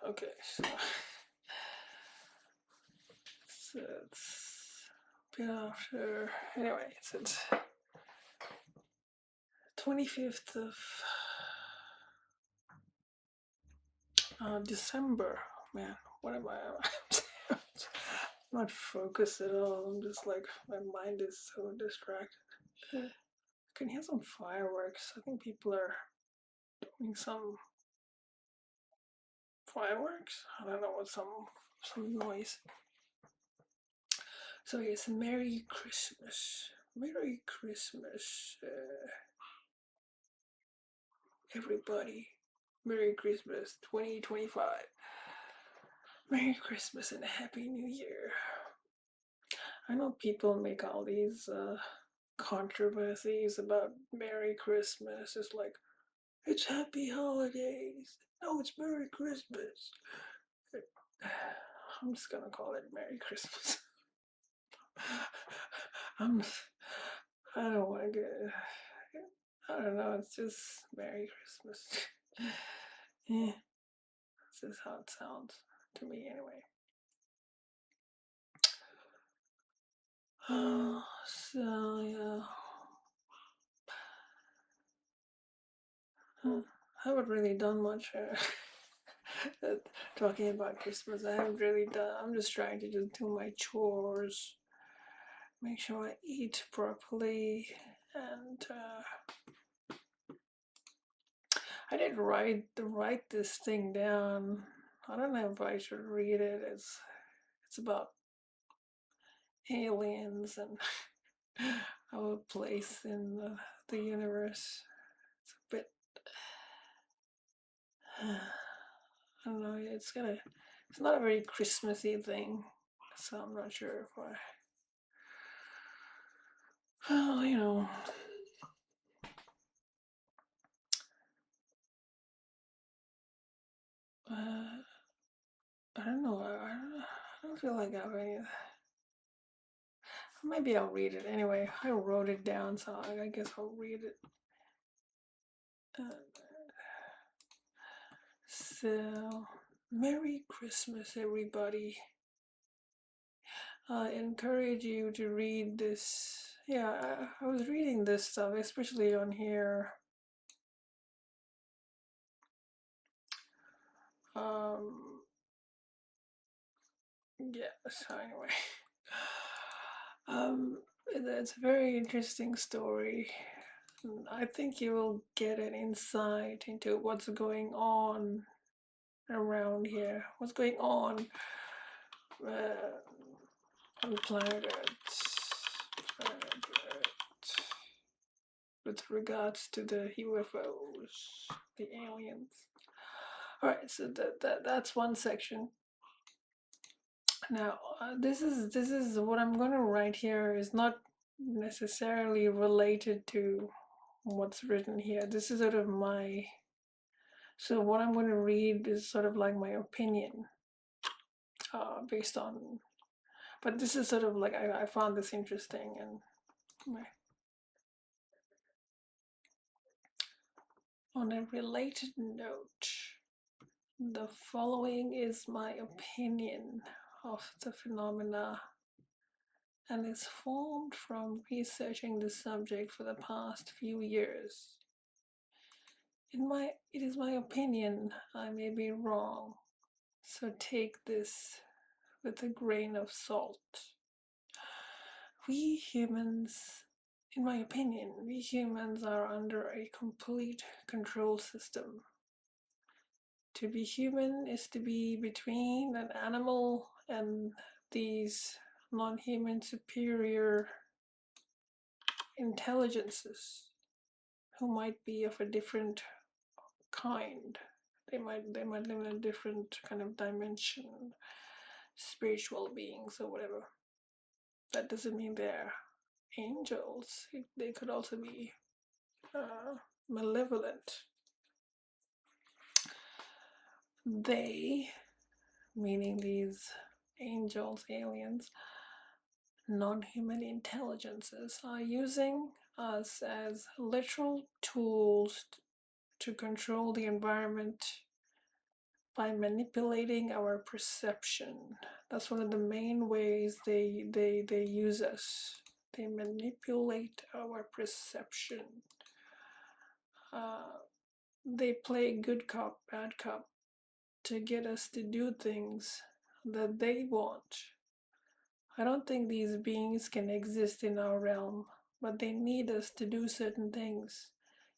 Okay, so it's a bit after. Anyway, it's 25th of December. Man, what am I? I'm not focused at all. I'm just like, my mind is so distracted. I can hear some fireworks. I think people are doing some fireworks. I don't know what some noise. So yes, Merry Christmas. Merry Christmas, everybody. Merry Christmas 2025. Merry Christmas and a Happy New Year. I know people make all these controversies about Merry Christmas. It's like, it's Happy Holidays. No, it's Merry Christmas. I'm just gonna call it Merry Christmas. I'm. I don't want to get. I don't know. It's just Merry Christmas. Yeah, this is how it sounds to me, anyway. So yeah, I haven't really done much talking about Christmas. I haven't really done. I'm just trying to just do my chores, make sure I eat properly, and I did write this thing down. I don't know if I should read it. It's about aliens and our place in the universe. It's a bit. I don't know. It's not a very Christmassy thing, so I'm not sure if I. Well, I don't know. I don't feel like I have any. Maybe I'll read it anyway. I wrote it down, so I guess I'll read it. So, Merry Christmas, everybody. I encourage you to read this. Yeah, I was reading this stuff, especially on here. Yeah, so anyway. It's a very interesting story. I think you will get an insight into what's going on around here. What's going on on planet Earth with regards to the UFOs, the aliens. All right, so that's one section. Now, this is what I'm going to write here is not necessarily related to what's written here. This is sort of so what I'm going to read is sort of like my opinion, based on, but this is sort of like, I found this interesting, and on a related note, the following is my opinion of the phenomena and is formed from researching the subject for the past few years. It is my opinion, I may be wrong, so take this with a grain of salt. We humans, in my opinion, we humans are under a complete control system. To be human is to be between an animal and these non-human superior intelligences who might be of a different kind. They might live in a different kind of dimension, spiritual beings or whatever. That doesn't mean they're angels. They could also be malevolent. They, meaning these angels, aliens, non-human intelligences, are using us as literal tools to control the environment by manipulating our perception. That's one of the main ways they use us. They manipulate our perception. Uh, they play good cop, bad cop to get us to do things that they want. I don't think these beings can exist in our realm, but they need us to do certain things,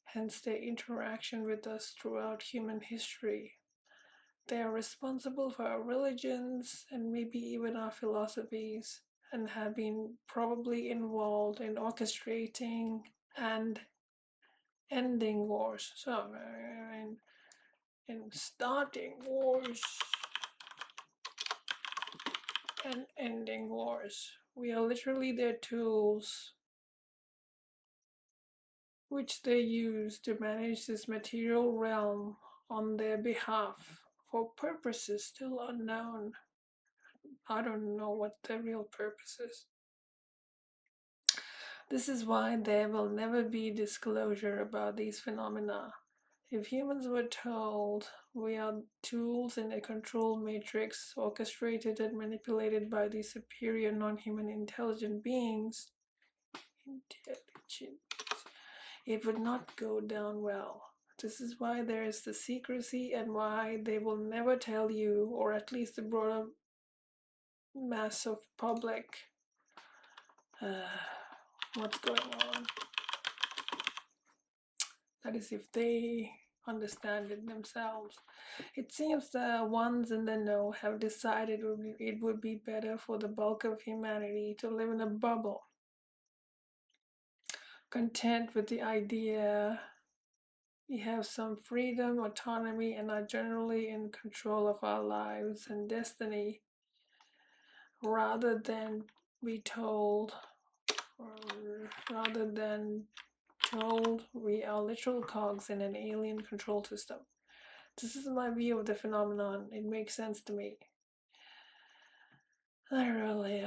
hence their interaction with us throughout human history. They are responsible for our religions and maybe even our philosophies, and have been probably involved in orchestrating and ending wars. So, in starting wars and ending wars. We are literally their tools, which they use to manage this material realm on their behalf for purposes still unknown. I don't know what the real purpose is. This is why there will never be disclosure about these phenomena. If humans were told we are tools in a control matrix orchestrated and manipulated by these superior non-human intelligent beings, intelligent, it would not go down well. This is why there is the secrecy and why they will never tell you, or at least the broader mass of public, what's going on. That is, if they understand it themselves. It seems the ones in the know have decided it would be better for the bulk of humanity to live in a bubble, content with the idea we have some freedom, autonomy, and are generally in control of our lives and destiny, rather than be told, or rather than told we are literal cogs in an alien control system. This is my view of the phenomenon. It makes sense to me. I really,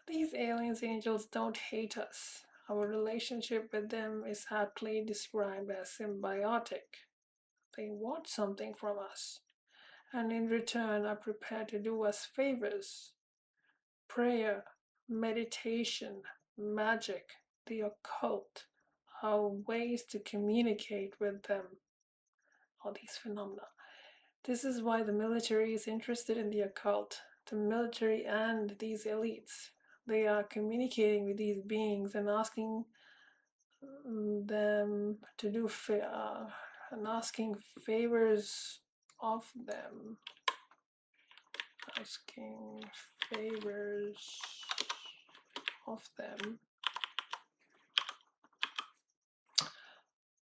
these aliens, angels don't hate us. Our relationship with them is aptly described as symbiotic. They want something from us, and in return are prepared to do us favors. Prayer, meditation, magic, the occult are ways to communicate with them, all these phenomena. This is why the military is interested in the occult. The military and these elites, they are communicating with these beings and asking them to do and asking favors of them. Asking favors of them.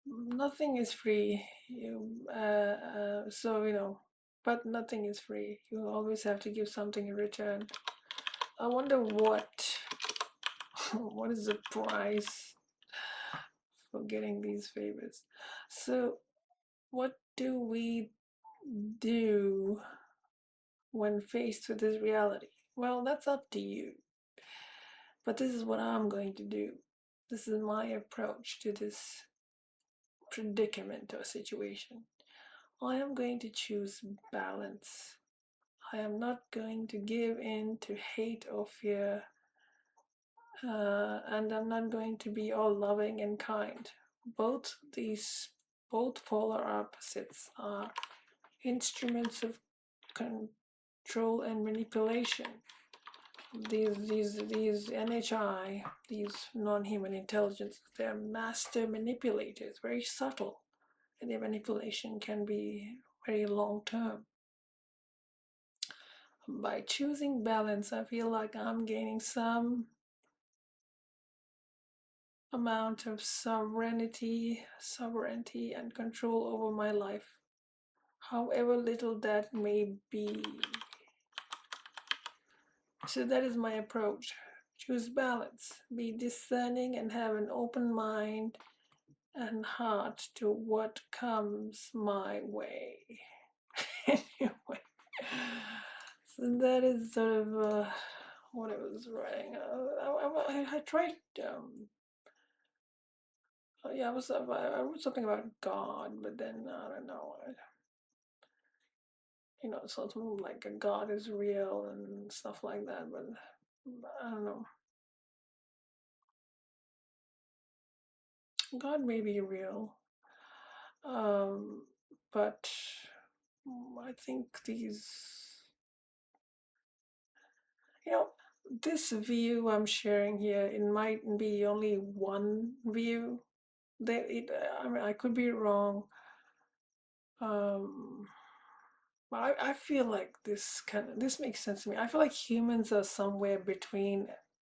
Nothing is free. But nothing is free. You always have to give something in return. I wonder what is the price for getting these favors. So, what do we do when faced with this reality? Well, that's up to you. But this is what I'm going to do. This is my approach to this predicament or situation. I am going to choose balance. I am not going to give in to hate or fear, and I'm not going to be all loving and kind. Both polar opposites are instruments of control and manipulation. These NHI, these non-human intelligence, they're master manipulators, very subtle, and their manipulation can be very long term. By choosing balance, I feel like I'm gaining some amount of sovereignty and control over my life, however little that may be. So that is my approach. Choose balance, be discerning, and have an open mind and heart to what comes my way. Anyway, so that is sort of what I was writing. I tried. Yeah, I wrote something about God, but then I don't know. something like a God is real and stuff like that, but I don't know. God may be real, um, but I think you know, this view I'm sharing here, it might be only one view. I mean, I could be wrong. Um, but I feel like this makes sense to me. I feel like humans are somewhere between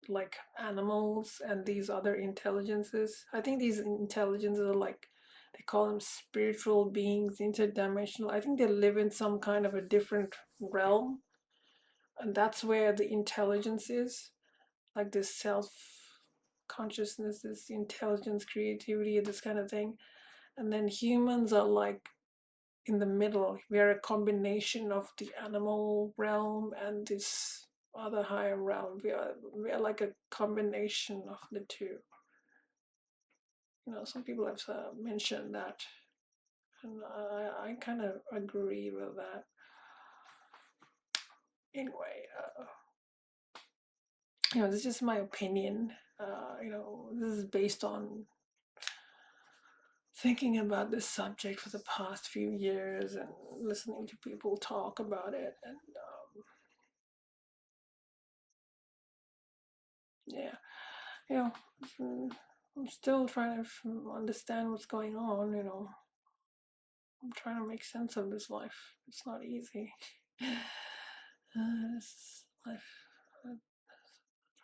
like animals and these other intelligences. I think these intelligences are like they call them spiritual beings, interdimensional. I think they live in some kind of a different realm, and that's where the intelligence is, like this self consciousness, this intelligence, creativity, this kind of thing. And then humans are like in the middle. We are a combination of the animal realm and this other higher realm. We are like a combination of the two. Some people have mentioned that, and I kind of agree with that. Anyway, this is my opinion. This is based on thinking about this subject for the past few years and listening to people talk about it, and yeah, you know, I'm still trying to understand what's going on. I'm trying to make sense of this life. It's not easy. This life. I'm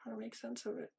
trying to make sense of it.